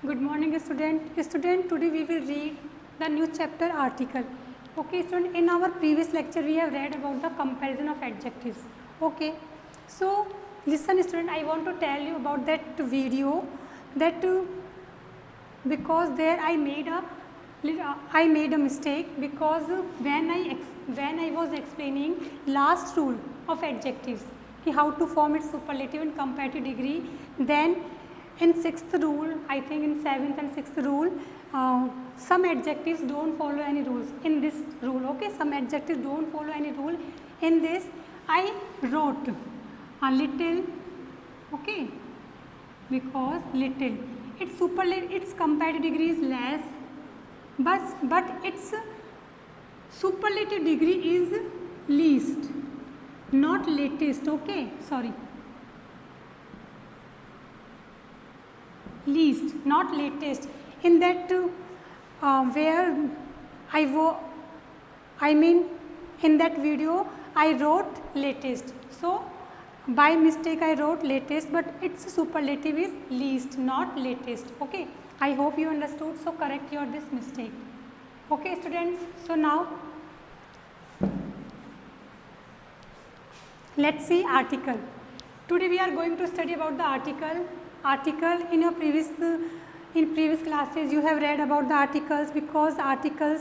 Good morning, student. Student, today we will read the new chapter article. Okay, student. In our previous lecture, we have read about the comparison of adjectives. Okay. So, listen, student. I want to tell you about that video. That because there I made a mistake because when I was explaining last rule of adjectives, how to form its superlative and comparative degree, then in sixth rule, I think in seventh and sixth rule, some adjectives don't follow any rules in this rule. Okay, some adjectives don't follow any rule. In this, I wrote a little. Okay, because little, its comparative degree is less, but its superlative degree is least, not latest. Okay, sorry. Least, not latest. In that where in that video I wrote latest. So by mistake I wrote latest, but its superlative is least, not latest. Okay, I hope you understood. So correct your this mistake. Okay, students. So now let's see article. Today we are going to study about the article. In your previous classes you have read about the articles, because articles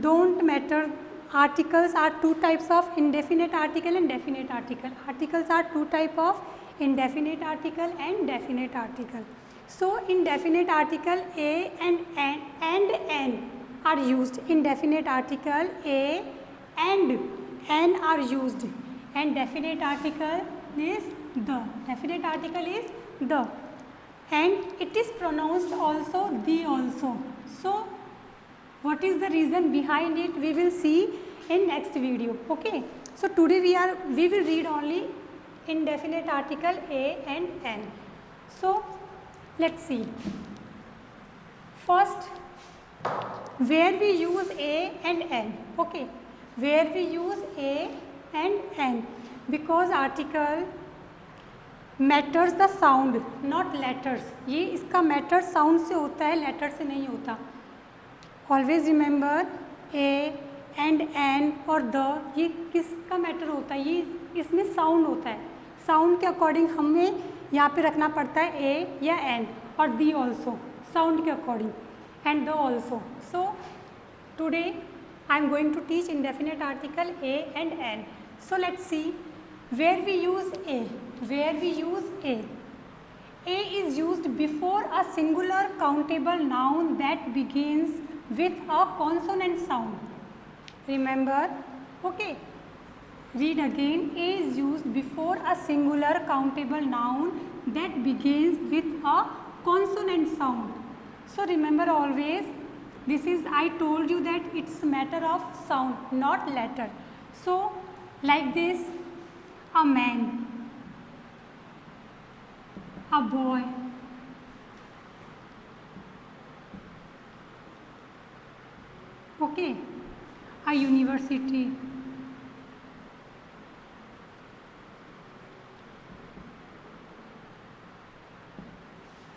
don't matter. Articles are two types of indefinite article and definite article. Articles are two type of indefinite article and definite article. So indefinite article a and n are used. Indefinite article a and n are used, and definite article is the. Definite article is the, and it is pronounced also the also. So what is the reason behind it, we will see in next video. Okay, so today we will read only indefinite article a and n. So let's see. First, where we use a and n. Okay, where we use a and n, because article matters the sound not letters. ये इसका matter sound से होता है, letter से नहीं होता. Always remember a and an और the, ये किसका मैटर होता है, ये इसमें साउंड होता है. साउंड के अकॉर्डिंग हमें यहाँ पे रखना पड़ता है ए या एन, और दी ऑल्सो साउंड के according, and the also. So today I am going to teach indefinite article a and an. So let's see where we use a. Where we use a. A is used before a singular countable noun that begins with a consonant sound. Remember? Okay. Read again. A is used before a singular countable noun that begins with a consonant sound. So remember always, this is, I told you that it's matter of sound, not letter. So like this, a man, a boy, okay, a university,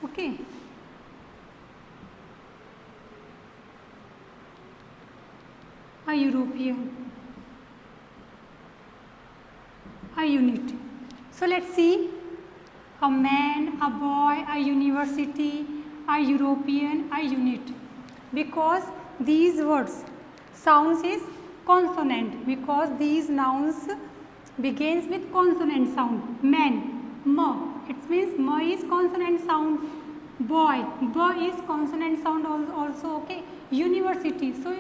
okay, a European, a unit. So let's see, a man, a boy, a university, a European, a unit. Because these words sounds is consonant, because these nouns begins with consonant sound. Man, m, it means m is consonant sound. Boy, b is consonant sound also. Okay, university. So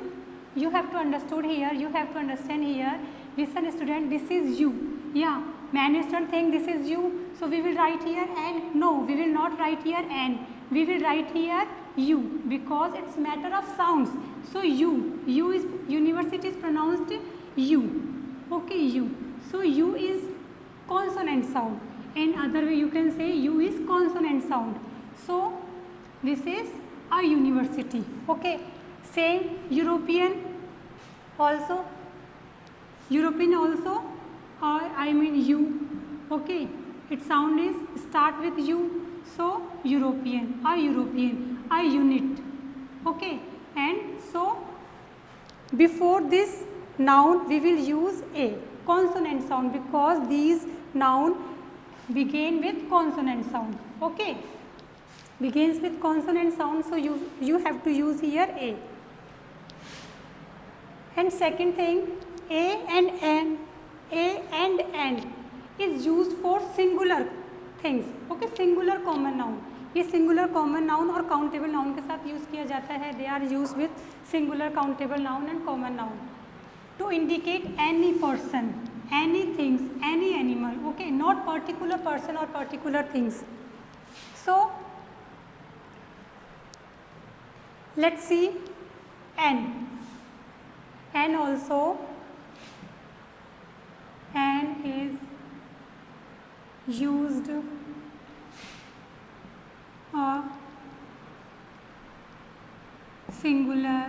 you have to understood here, you have to understand here. Listen student, this is you. Yeah, many students think this is you, so we will write here and. No, we will not write here and. We will write here you, because it's matter of sounds. So you is, university is pronounced you. Okay, you. So you is consonant sound. In other way you can say you is consonant sound. So this is a university. Okay, same European also. European also, or I mean you. Okay, its sound is start with U. so European, a unit. Okay, and so before this noun we will use a consonant sound because these noun begin with consonant sound. Okay, begins with consonant sound, so you have to use here a. And second thing, a and n is used for singular things. Okay, singular common noun. ये singular common noun और countable noun के साथ use किया जाता है. They are use with singular countable noun and common noun to indicate any person, any things, any animal. Okay, not particular person और particular things. So let's see n. N also, n is used a singular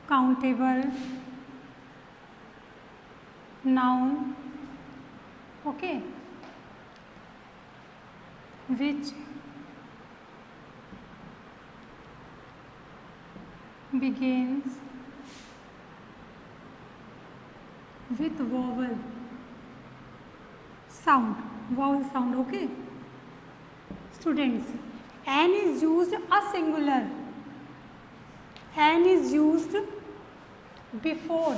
countable noun, okay, which begins with vowel sound. Okay, students, n is used a singular, n is used before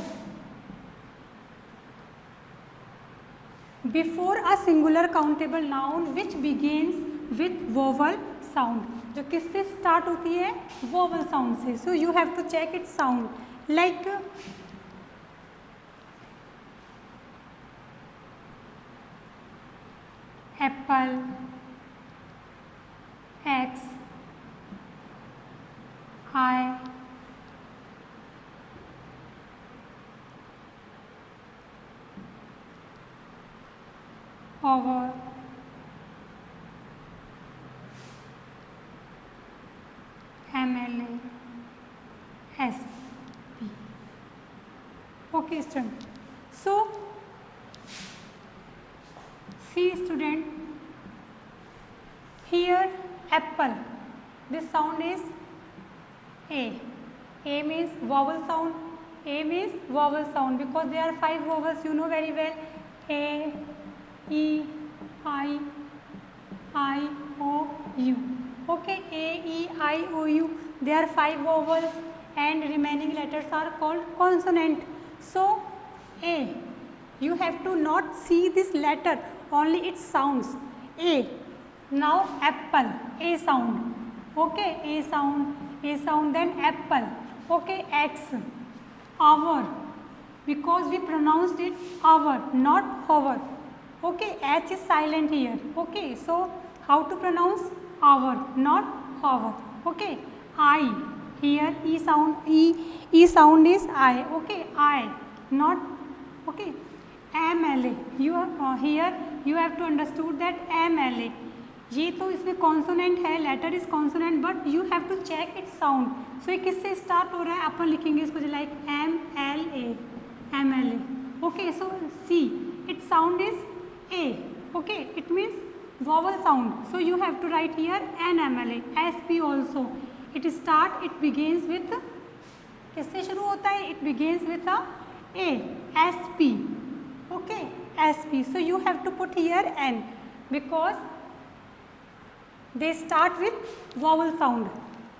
a singular countable noun which begins with vowel sound. जो किससे start होती है? Vowel sound से. So you have to check it sound like apple, X, I, over, MLA, SP. Okay, student. So, see student, here apple, this sound is A. A means vowel sound. A means vowel sound because there are 5 vowels, you know very well. A, E, I, O, U. Okay, A, E, I, O, U. There are 5 vowels and remaining letters are called consonant. So, A, you have to not see this letter, only its sounds. A. Now, apple, A sound. Okay, A sound, then apple. Okay, X, hour, because we pronounced it hour, not hover. Okay, H is silent here. Okay, so how to pronounce? Hour, not hover. Okay, I, here E sound, E sound is I. Okay, I, not, okay, MLA, you here you have to understood that MLA, ये तो इसमें consonant है, letter is consonant, but you have to check it sound. So ये किससे start हो रहा है? अपन लिखेंगे इसको like MLA. Okay, so see it sound is A. Okay, it means vowel sound. So you have to write here NMLA. SP also. It begins with, किससे शुरू होता है? It begins with A. SP. Okay, SP. So you have to put here N because they start with vowel sound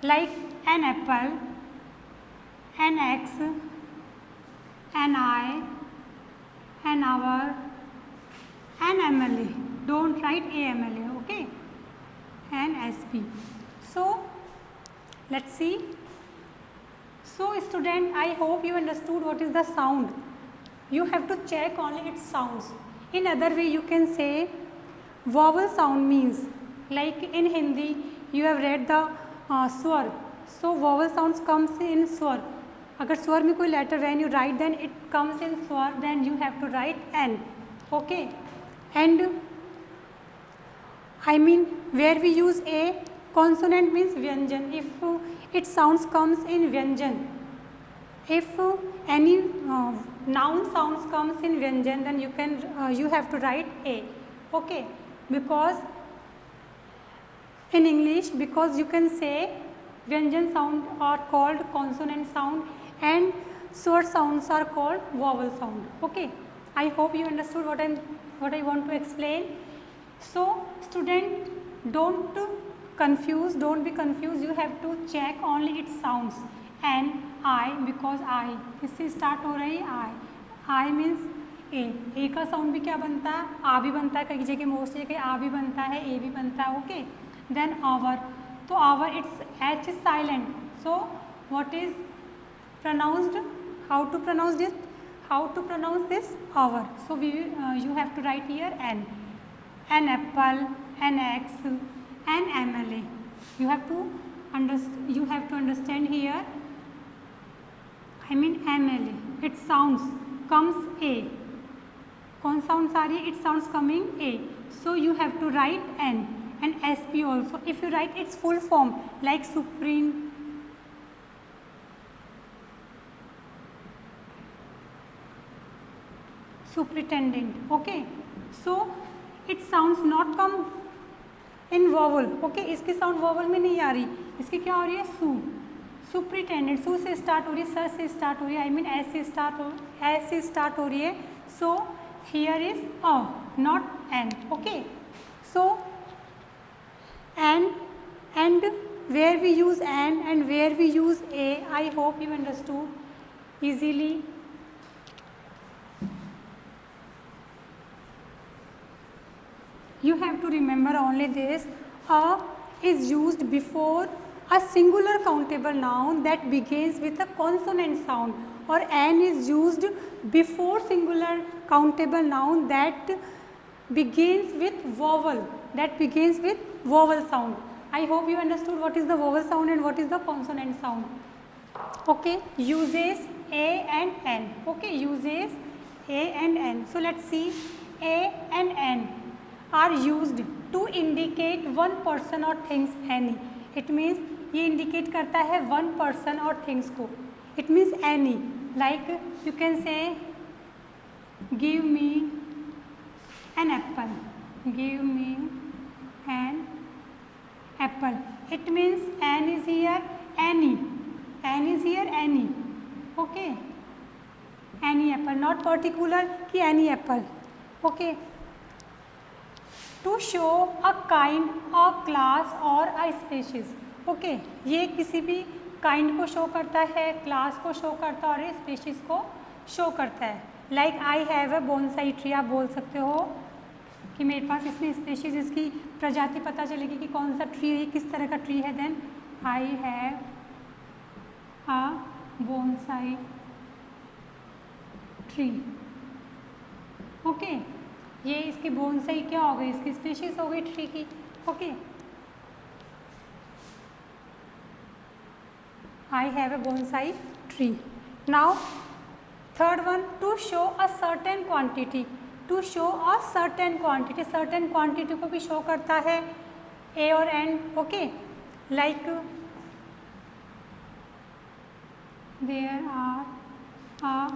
like an apple, an X, an I, an hour, an MLA. Don't write AMLA, okay, and SP. So let's see. So student, I hope you understood what is the sound. You have to check only its sounds. In other way you can say vowel sound means like in Hindi you have read the swar. So vowel sounds comes in swar. अगर स्वर में कोई letter when you write then it comes in swar, then you have to write N. Okay, and I mean where we use A, consonant means Vyanjan. If its sounds comes in Vyanjan, if any noun sounds comes in Vyanjan, then you have to write A. Okay, because in English, because you can say Vyanjan sound are called consonant sound and swar sounds are called vowel sound. Okay, I hope you understood what I want to explain. So student, don't be confused. You have to check only its sounds. And I, because I, इससे start हो रही है I means ए का sound भी क्या बनता है, आ भी बनता है, कई जगह मोस्टली जगह आ भी बनता है, ए भी बनता है. ओके, देन आवर, तो hour it's H is silent, so what is pronounced, how to pronounce this hour. So you have to write here n apple, n x, n mla. You have to understand here, I mean mla, it sounds comes a, कौन sounds आ रही है, it sounds coming a, so you have to write n and sp also. If you write its full form like supreme, superintendent. Okay, so it sounds not come in vowel. Okay, इसकी sound vowel में नहीं आ रही, इसकी क्या हो रही है, सू, superintendent, सू से स्टार्ट हो रही है, सर से स्टार्ट हो रही है, आई मीन एस से स्टार्ट हो रही है. So here is a, not an. Okay, so an and where we use an and where we use a, I hope you understood easily. You have to remember only this, a is used before a singular countable noun that begins with a consonant sound, or an is used before singular countable noun that begins with vowel sound. I hope you understood what is the vowel sound and what is the consonant sound. Okay, uses a and n. Okay, uses a and n. So let's see, a and n are used to indicate one person or things any. It means ये indicate करता है one person or things को. It means any. Like you can say, give me an apple. Give me an apple. It means an is here any. An is here any. Okay. Any apple, not particular कि any apple. Okay. To show a kind, a class और a species. Okay, ये किसी भी kind को show करता है, class को show करता है और स्पीशीज को शो करता है. Like I have a bonsai tree, आप बोल सकते हो कि मेरे पास इसमें स्पीशीज, इसकी प्रजाति पता चलेगी कि कौन सा ट्री है, किस तरह का ट्री है. Then I have a bonsai tree. Okay, ये इसकी बोनसाई क्या हो गई, इसकी स्पीशीज हो गई ट्री की. Okay, I have a bonsai tree. Now third one, to show a certain quantity. To show a certain quantity, certain quantity को भी शो करता है ए और an. Okay, like there are a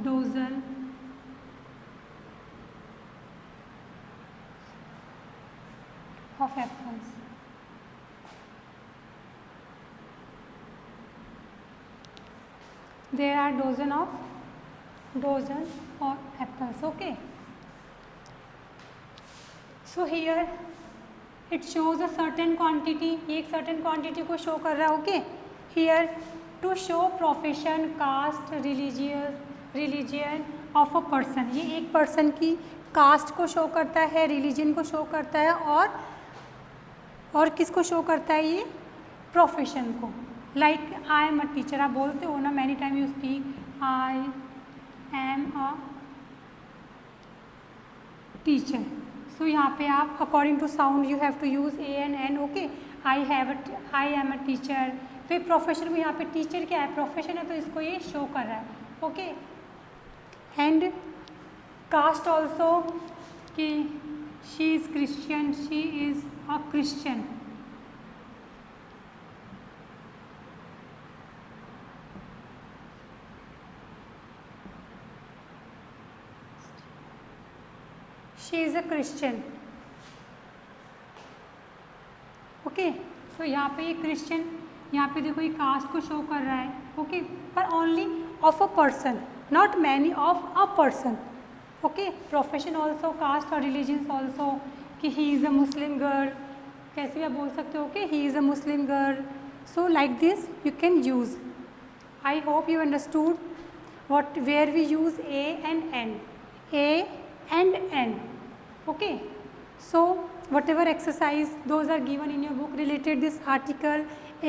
dozen of apples. There are dozen of apples. Okay, so here it shows a certain quantity. ये एक certain quantity को show कर रहा है. Okay, here to show profession, caste, religion of a person. ये एक person की cast को शो करता है, रिलीजन को शो करता है और किसको शो करता है, ये प्रोफेशन को. Like I am a teacher, आप बोलते हो ना, many time you speak I am a teacher. So यहाँ पे आप according to sound you have to use A and N. Okay, I am a teacher. तो ये प्रोफेशन को, यहाँ पे टीचर क्या है, प्रोफेशन है, तो इसको ये शो कर रहा है. ओके, एंड कास्ट ऑल्सो कि she is Christian, she is a Christian. She is a Christian. Okay, so यहाँ पे ये क्रिश्चियन, यहाँ पे देखो ये कास्ट को शो कर रहा है, ओके, पर only of a person, not many, of a person, okay. Profession also, caste और रिलीजन्स ऑल्सो, कि he is a Muslim girl, कैसे भी आप बोल सकते हो, okay, he is a Muslim girl. So like this you can use. I hope you understood what where we use a and n, okay. So whatever exercise those are given in your book related this article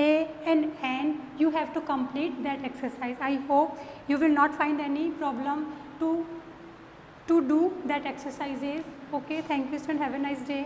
a and n, you have to complete that exercise. I hope you will not find any problem to do that exercises, okay. Thank you student, have a nice day.